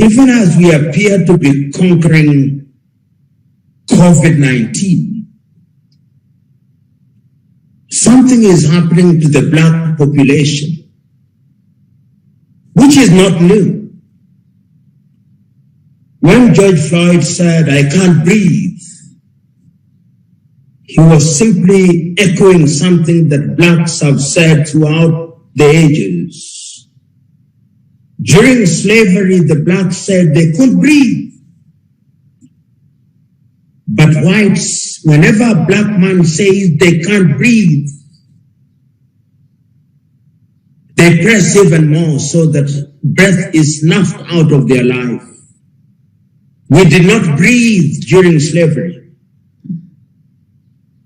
Even as we appear to be conquering COVID-19, something is happening to the Black population, which is not new. When George Floyd said, "I can't breathe," he was simply echoing something that Blacks have said throughout the ages. During slavery, the Blacks said they couldn't breathe. But whites, whenever a Black man says they can't breathe, they press even more so that breath is snuffed out of their life. We did not breathe during slavery.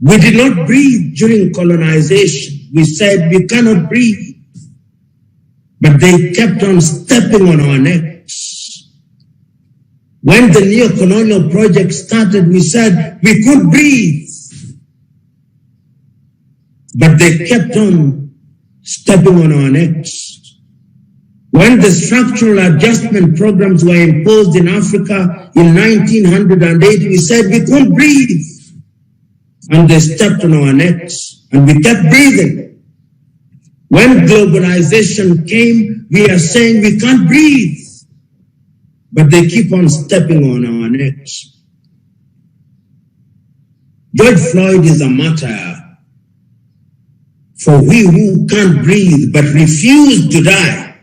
We did not breathe during colonization. We said we cannot breathe. But they kept on stepping on our necks. When the neo-colonial project started, we said we could breathe. But they kept on stepping on our necks. When the structural adjustment programs were imposed in Africa in 1908, we said we couldn't breathe. And they stepped on our necks, and we kept breathing. When globalization came, we are saying we can't breathe, but they keep on stepping on our necks. George Floyd is a martyr for we who can't breathe but refuse to die.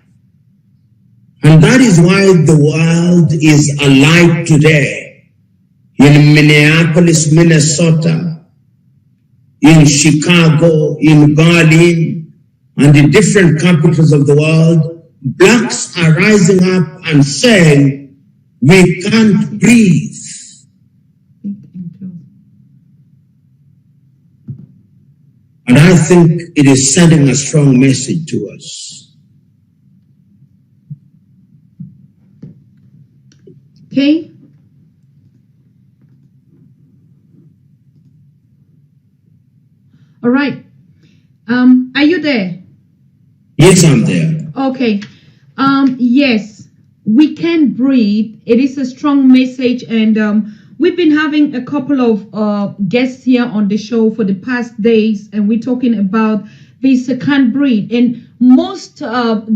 And that is why the world is alive today. In Minneapolis, Minnesota, in Chicago, in Berlin, and the different capitals of the world, Blacks are rising up and saying, we can't breathe. And I think it is sending a strong message to us. Okay. All right. Are you there? Yes, I'm there. Okay. Yes, we can breathe. It is a strong message, and we've been having a couple of guests here on the show for the past days, and we're talking about this can't breathe. And most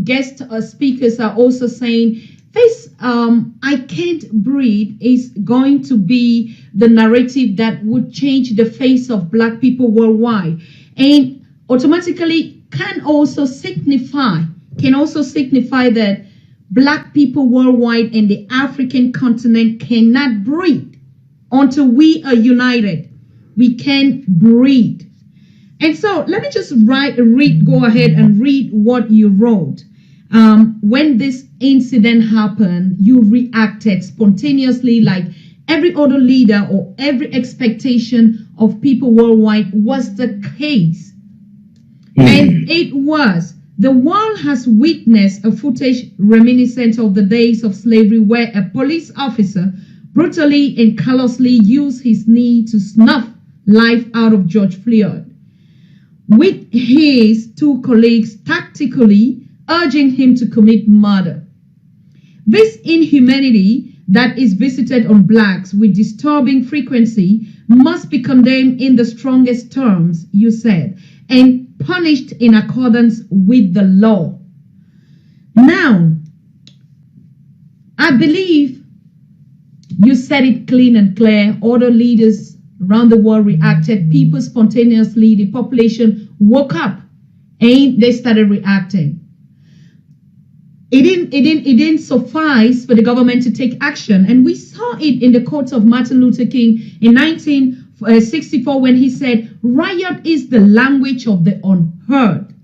guest speakers are also saying this I can't breathe is going to be the narrative that would change the face of Black people worldwide, and automatically can also signify that Black people worldwide and the African continent cannot breathe until we are united. We can't breathe. And so let me just go ahead and read what you wrote. When this incident happened, you reacted spontaneously like every other leader or every expectation of people worldwide was the case. And it was. The world has witnessed a footage reminiscent of the days of slavery where a police officer brutally and callously used his knee to snuff life out of George Floyd, with his two colleagues tactically urging him to commit murder. This inhumanity that is visited on Blacks with disturbing frequency must be condemned in the strongest terms, you said, and punished in accordance with the law. Now, I believe you said it clean and clear. Other leaders around the world reacted. People spontaneously, the population woke up and they started reacting. It didn't suffice for the government to take action. And we saw it in the quotes of Martin Luther King in 1964 when he said, riot is the language of the unheard.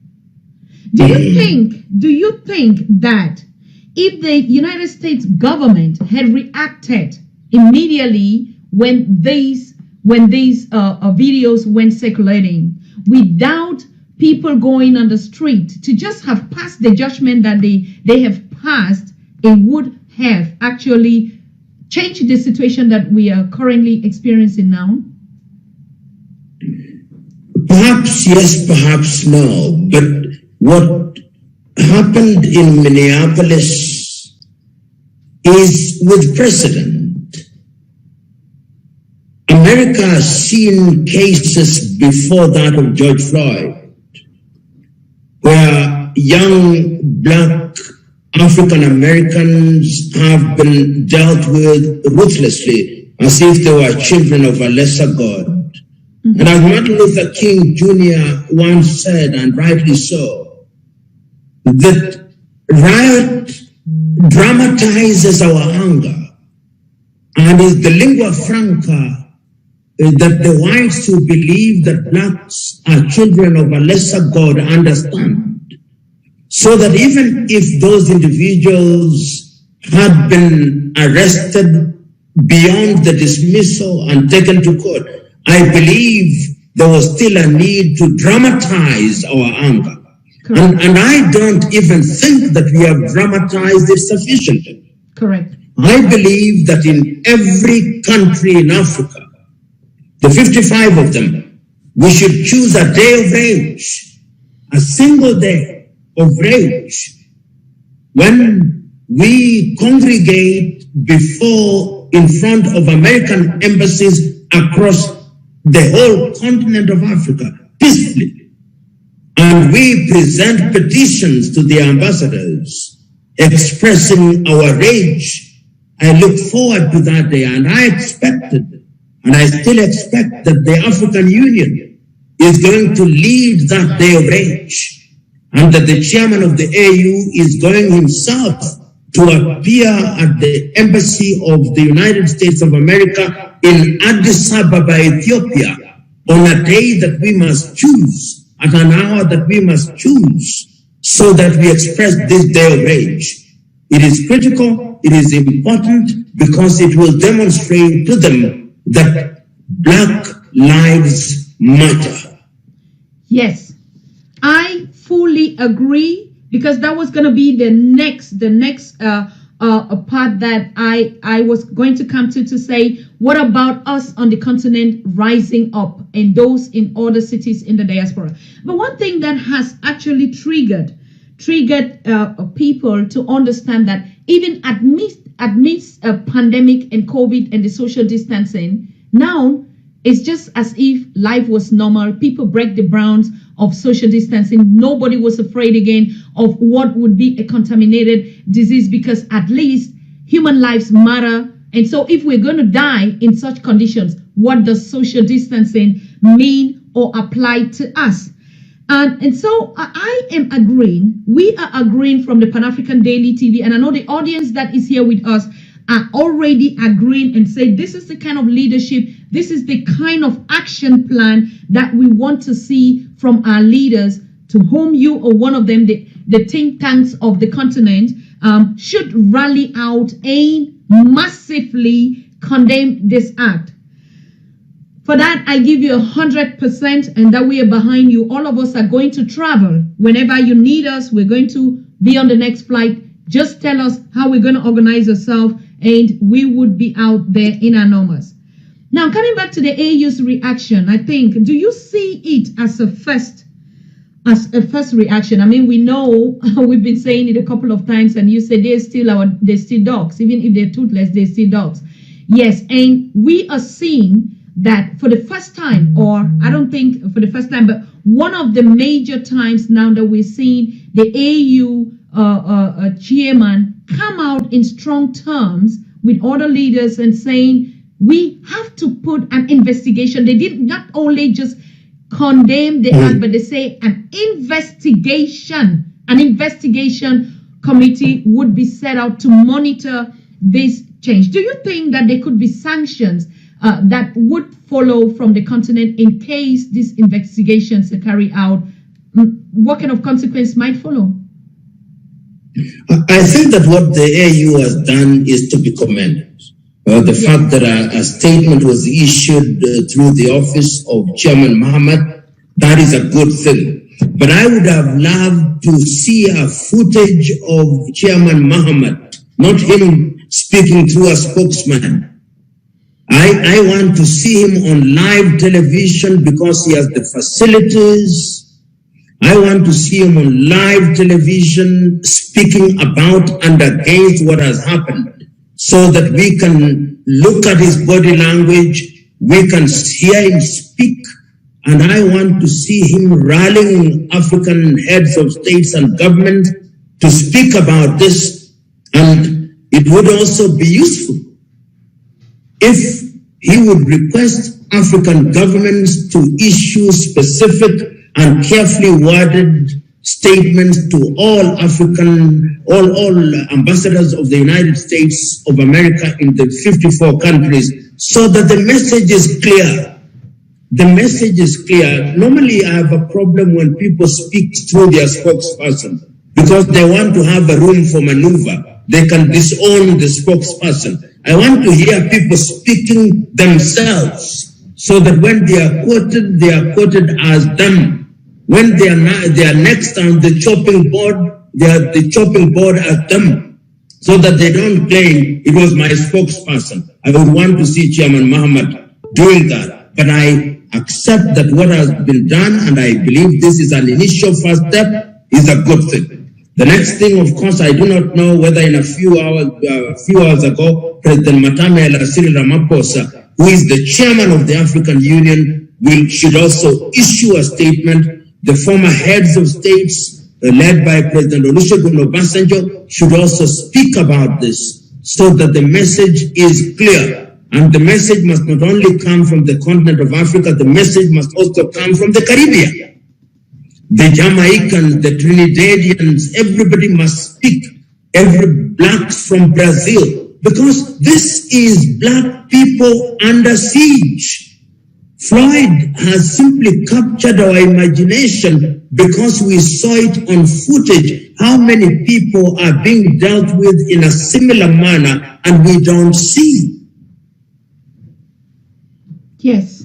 Do you think that if the United States government had reacted immediately when these videos went circulating, without people going on the street to just have passed the judgment that they have passed, it would have actually changed the situation that we are currently experiencing now? Perhaps yes, perhaps no. But what happened in Minneapolis is with precedent. America has seen cases before that of George Floyd, where young black African Americans have been dealt with ruthlessly as if they were children of a lesser God. And as Martin Luther King Jr. once said, and rightly so, that riot dramatizes our anger and is the lingua franca that the whites who believe that blacks are children of a lesser God understand. So that even if those individuals had been arrested beyond the dismissal and taken to court, I believe there was still a need to dramatize our anger. And I don't even think that we have dramatized it sufficiently. Correct. I believe that in every country in Africa, the 55 of them, we should choose a day of rage, a single day of rage, when we congregate in front of American embassies across the whole continent of Africa, peacefully. And we present petitions to the ambassadors expressing our rage. I look forward to that day, and I expected, and I still expect, that the African Union is going to lead that day of rage, and that the chairman of the AU is going himself to appear at the embassy of the United States of America in Addis Ababa, Ethiopia, on a day that we must choose, at an hour that we must choose, so that we express this day of rage. It is critical, it is important, because it will demonstrate to them that black lives matter. Yes, I fully agree, because that was going to be the next part that I was going to come to say, what about us on the continent rising up and those in other cities in the diaspora? But one thing that has actually triggered people to understand that even amidst a pandemic and COVID and the social distancing, now it's just as if life was normal. People break the bounds of social distancing. Nobody was afraid again of what would be a contaminated disease, because at least human lives matter. And so if we're going to die in such conditions, what does social distancing mean or apply to us? And so I am agreeing. We are agreeing from the Pan-African Daily TV. And I know the audience that is here with us are already agreeing and say, this is the kind of leadership, this is the kind of action plan that we want to see from our leaders, to whom you or one of them, the think tanks of the continent, should rally out and massively condemn this act. For that, I give you 100%, and that we are behind you. All of us are going to travel. Whenever you need us, we're going to be on the next flight. Just tell us how we're going to organize ourselves, and we would be out there in our numbers. Now, coming back to the AU's reaction, I think, do you see it as a first reaction? I mean, we know, we've been saying it a couple of times, and you say they're still dogs. Even if they're toothless, they're still dogs. Yes, and we are seeing that for the first time, or I don't think for the first time, but one of the major times now that we're seeing the AU chairman come out in strong terms with other leaders and saying, we have to put an investigation. They did not only just condemn the act, but they say an investigation committee would be set out to monitor this change. Do you think that there could be sanctions that would follow from the continent in case these investigations are carried out? What kind of consequence might follow? I think that what the AU has done is to be commended. The fact that a statement was issued through the office of Chairman Mohammed, that is a good thing. But I would have loved to see a footage of Chairman Mohammed, not him speaking through a spokesman. I want to see him on live television because he has the facilities. I want to see him on live television speaking about and against what has happened. so that we can look at his body language, we can hear him speak, and I want to see him rallying African heads of states and government to speak about this. And it would also be useful if he would request African governments to issue specific and carefully worded statements to all ambassadors of the United States of America in the 54 countries, so that the message is clear. The message is clear. Normally, I have a problem when people speak through their spokesperson because they want to have a room for maneuver. They can disown the spokesperson. I want to hear people speaking themselves so that when they are quoted as them. When they are next on the chopping board, they are the chopping board as them, so that they don't claim it was my spokesperson. I would want to see Chairman Mohammed doing that, but I accept that what has been done, and I believe this is an initial first step, is a good thing. The next thing, of course, I do not know whether in a few hours ago, President Matamela Cyril Ramaphosa, who is the chairman of the African Union, should also issue a statement. The former heads of states, led by President Olusegun Obasanjo, should also speak about this, so that the message is clear. And the message must not only come from the continent of Africa, the message must also come from the Caribbean. The Jamaicans, the Trinidadians, everybody must speak. Every blacks from Brazil, because this is black people under siege. Floyd has simply captured our imagination because we saw it on footage, how many people are being dealt with in a similar manner, and we don't see. Yes.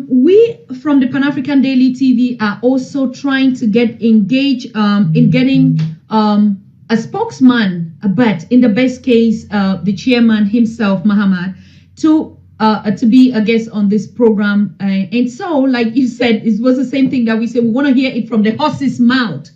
We from the Pan-African Daily TV are also trying to get engaged in getting a spokesman, but in the best case, the chairman himself, Muhammad, to be a guest on this program. And so, like you said, it was the same thing that we said. We want to hear it from the horse's mouth.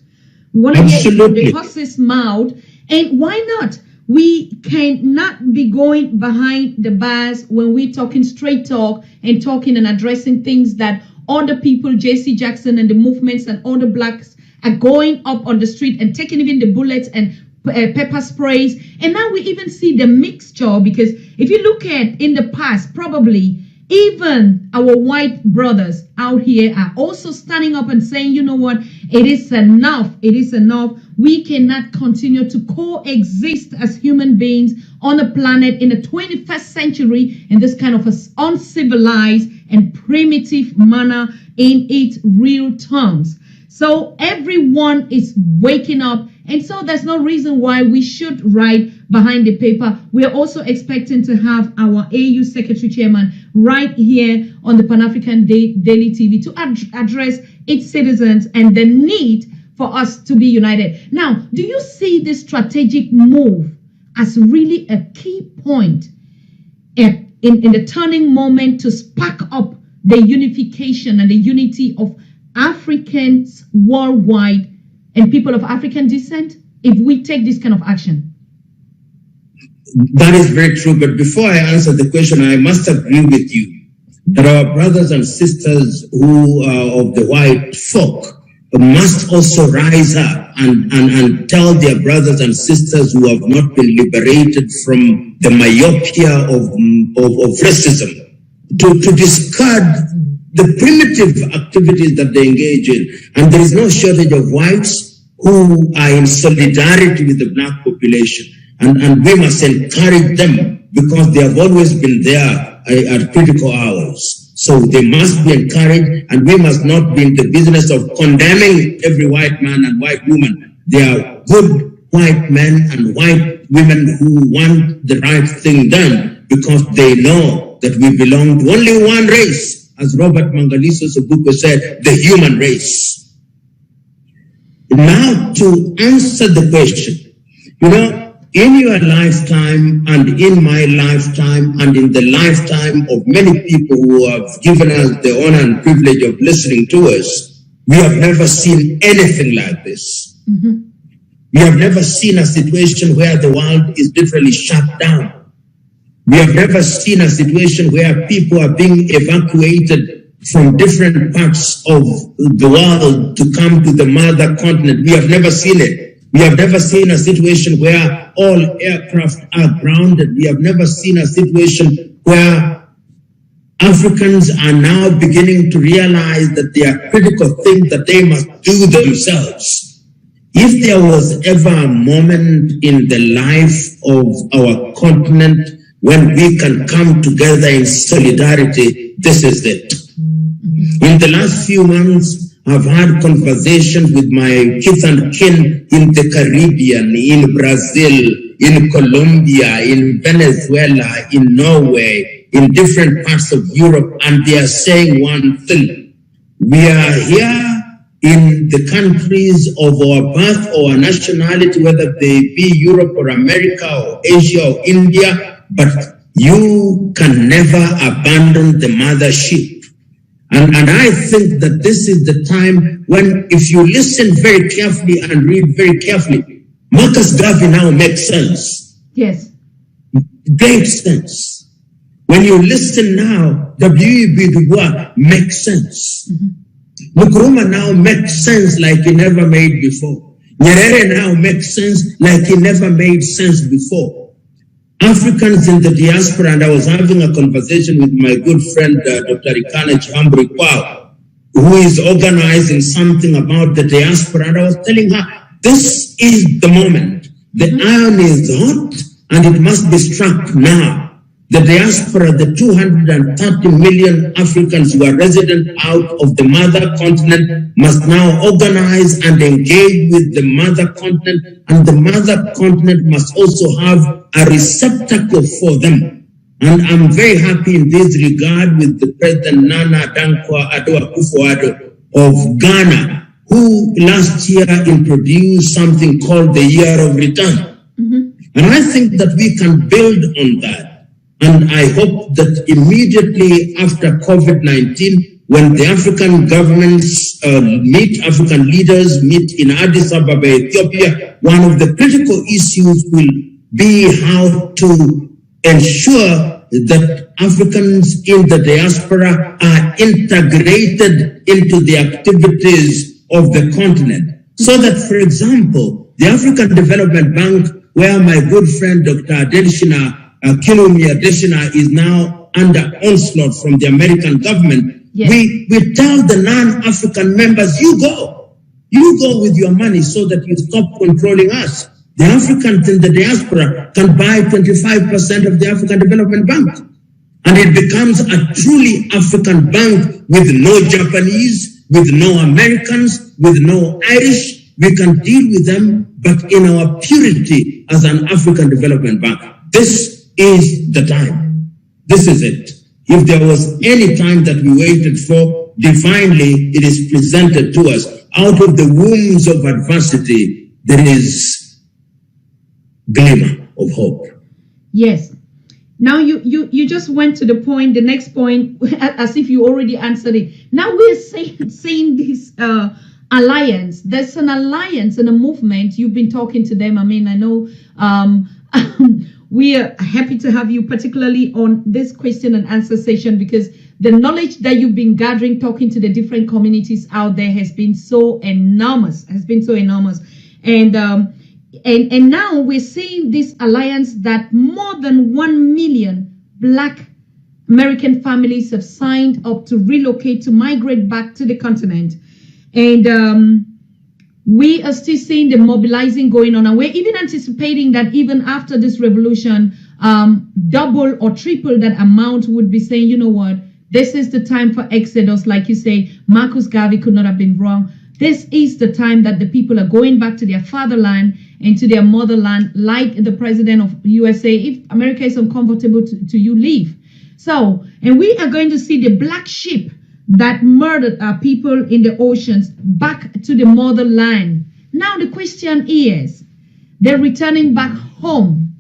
We want to hear it from the horse's mouth. And why not? We cannot be going behind the bars when we're talking straight talk and talking and addressing things that other people, J.C. Jackson and the movements and other blacks are going up on the street and taking even the bullets and pepper sprays. And now we even see the mixture, because if you look at in the past, probably even our white brothers out here are also standing up and saying, you know what, it is enough. It is enough. We cannot continue to coexist as human beings on a planet in the 21st century in this kind of uncivilized and primitive manner in its real terms. So everyone is waking up. And so there's no reason why we should write behind the paper. We are also expecting to have our AU Secretary Chairman right here on the Pan-African Daily TV to address its citizens and the need for us to be united. Now, do you see this strategic move as really a key point in the turning moment to spark up the unification and the unity of Africans worldwide and people of African descent if we take this kind of action? That is very true. But before I answer the question, I must agree with you that our brothers and sisters who are of the white folk must also rise up and tell their brothers and sisters who have not been liberated from the myopia of racism to discard the primitive activities that they engage in. And there is no shortage of whites who are in solidarity with the black population. And we must encourage them because they have always been there at critical hours. So they must be encouraged, and we must not be in the business of condemning every white man and white woman. They are good white men and white women who want the right thing done because they know that we belong to only one race. As Robert Mangaliso Sobuko said, the human race. Now, to answer the question, you know, in your lifetime and in my lifetime and in the lifetime of many people who have given us the honor and privilege of listening to us, we have never seen anything like this. Mm-hmm. We have never seen a situation where the world is literally shut down. We have never seen a situation where people are being evacuated from different parts of the world to come to the mother continent. We have never seen it. We have never seen a situation where all aircraft are grounded. We have never seen a situation where Africans are now beginning to realize that there are critical things that they must do themselves. If there was ever a moment in the life of our continent when we can come together in solidarity, this is it. In the last few months, I've had conversations with my kith and kin in the Caribbean, in Brazil, in Colombia, in Venezuela, in Norway, in different parts of Europe, and they are saying one thing. We are here in the countries of our birth or our nationality, whether they be Europe or America or Asia or India, but you can never abandon the mothership. And I think that this is the time when, if you listen very carefully and read very carefully, Marcus Garvey now makes sense. Yes. Great sense. When you listen now, W.E.B. Du Bois makes sense. Nkrumah now makes sense like he never made before. Nyerere now makes sense like he never made sense before. Africans in the diaspora, and I was having a conversation with my good friend, Dr. Ikana Chihambri Kwao, who is organizing something about the diaspora, and I was telling her, this is the moment. The iron is hot, and it must be struck now. The diaspora, the 230 million Africans who are resident out of the mother continent, must now organize and engage with the mother continent, and the mother continent must also have a receptacle for them. And I'm very happy in this regard with the President Nana Dankwa-Addo Akufo-Addo of Ghana, who last year introduced something called the Year of Return. And I think that we can build on that. And I hope that immediately after COVID-19, when the African governments meet, African leaders meet in Addis Ababa, Ethiopia, one of the critical issues will be how to ensure that Africans in the diaspora are integrated into the activities of the continent. So that, for example, the African Development Bank, where my good friend Dr. Adelshina Kilumi Adeshina is now under onslaught from the American government. Yes. We tell the non-African members, you go with your money so that you stop controlling us. The Africans in the diaspora can buy 25% of the African Development Bank. And it becomes a truly African bank with no Japanese, with no Americans, with no Irish. We can deal with them, but in our purity as an African Development Bank. This is the time. This is it. If there was any time that we waited for, divinely it is presented to us. Out of the wombs of adversity, there is glimmer of hope. Yes. Now you just went to the point, the next point, as if you already answered it. Now we're saying this alliance. There's an alliance and a movement. You've been talking to them. I mean, I know we are happy to have you particularly on this question and answer session, because the knowledge that you've been gathering, talking to the different communities out there has been so enormous, And now we're seeing this alliance that more than 1 million Black American families have signed up to relocate, to migrate back to the continent. And we are still seeing the mobilizing going on, and we're even anticipating that even after this revolution, double or triple that amount would be saying, you know what, this is the time for exodus. Like you say, Marcus Garvey could not have been wrong. This is the time that the people are going back to their fatherland and to their motherland, like the president of USA. If America is uncomfortable to you, leave. So, and we are going to see the black sheep that murdered our people in the oceans back to the motherland. Now the question is, they're returning back home.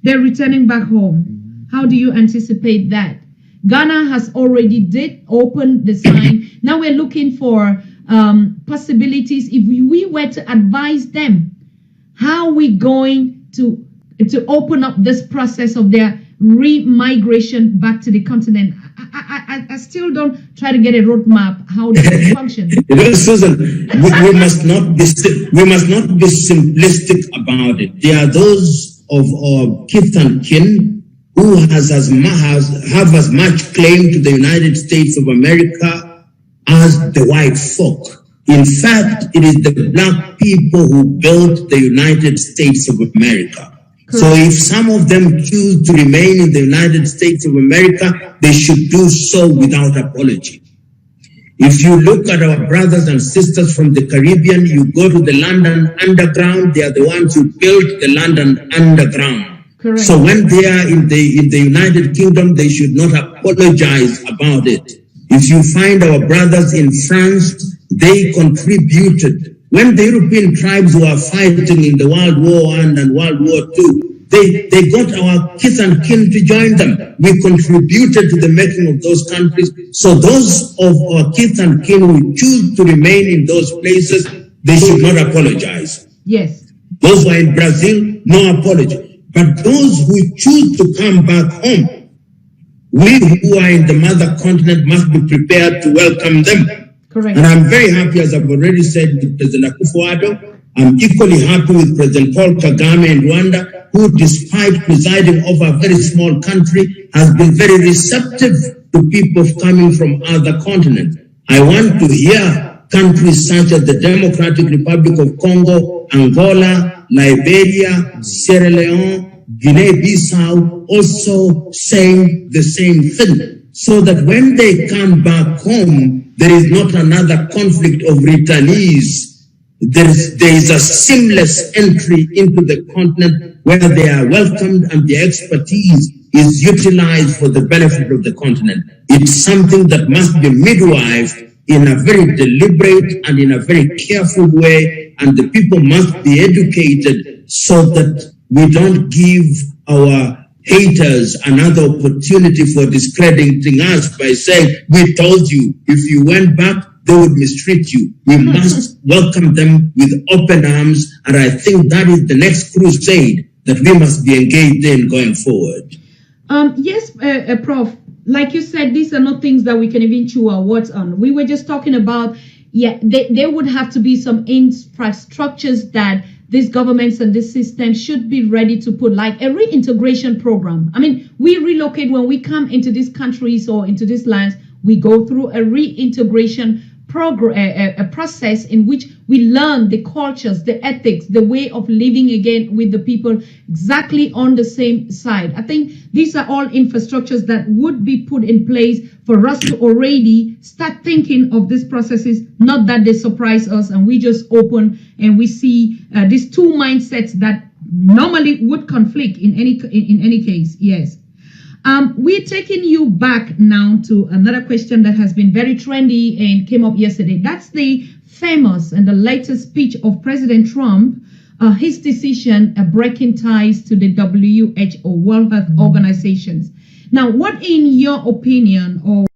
They're returning back home. How do you anticipate that? Ghana has already did open the sign. Now we're looking for possibilities. If we were to advise them, how we going to open up this process of their re-migration back to the continent. I still don't try to get a roadmap how they function. Susan, we must not be simplistic about it. There are those of our kith and kin who have as much claim to the United States of America as the white folk. In fact, it is the black people who built the United States of America. Correct. So if some of them choose to remain in the United States of America, they should do so without apology. If you look at our brothers and sisters from the Caribbean, you go to the London Underground, they are the ones who built the London Underground. Correct. So when they are in the United Kingdom, they should not apologize about it. If you find our brothers in France, they contributed. When the European tribes were fighting in the World War I and World War II, they got our kith and kin to join them. We contributed to the making of those countries. So those of our kith and kin who choose to remain in those places, they should not apologize. Yes. Those who are in Brazil, no apology. But those who choose to come back home, we who are in the mother continent must be prepared to welcome them. Correct. And I'm very happy, as I've already said, with President Akufo-Addo. I'm equally happy with President Paul Kagame in Rwanda, who, despite presiding over a very small country, has been very receptive to people coming from other continents. I want to hear countries such as the Democratic Republic of Congo, Angola, Liberia, Sierra Leone, Guinea-Bissau also saying the same thing, so that when they come back home, there is not another conflict of returnees. There is a seamless entry into the continent where they are welcomed and their expertise is utilized for the benefit of the continent. It's something that must be midwifed in a very deliberate and in a very careful way, and the people must be educated so that we don't give our haters another opportunity for discrediting us by saying, we told you, if you went back, they would mistreat you. We must welcome them with open arms, and I think that is the next crusade that we must be engaged in going forward. Yes, Prof. Like you said, these are not things that we can even chew our words on. We were just talking about, there would have to be some infrastructures that these governments and this system should be ready to put, like a reintegration program. I mean, we relocate when we come into these countries or into these lands, we go through a reintegration program, a process in which we learn the cultures, the ethics, the way of living again with the people exactly on the same side. I think these are all infrastructures that would be put in place for us to already start thinking of these processes, not that they surprise us and we just open and we see these two mindsets that normally would conflict in any case. Yes. We're taking you back now to another question that has been very trendy and came up yesterday. That's the famous and the latest speech of President Trump, his decision breaking ties to the WHO, World Health Organizations. Now, what in your opinion or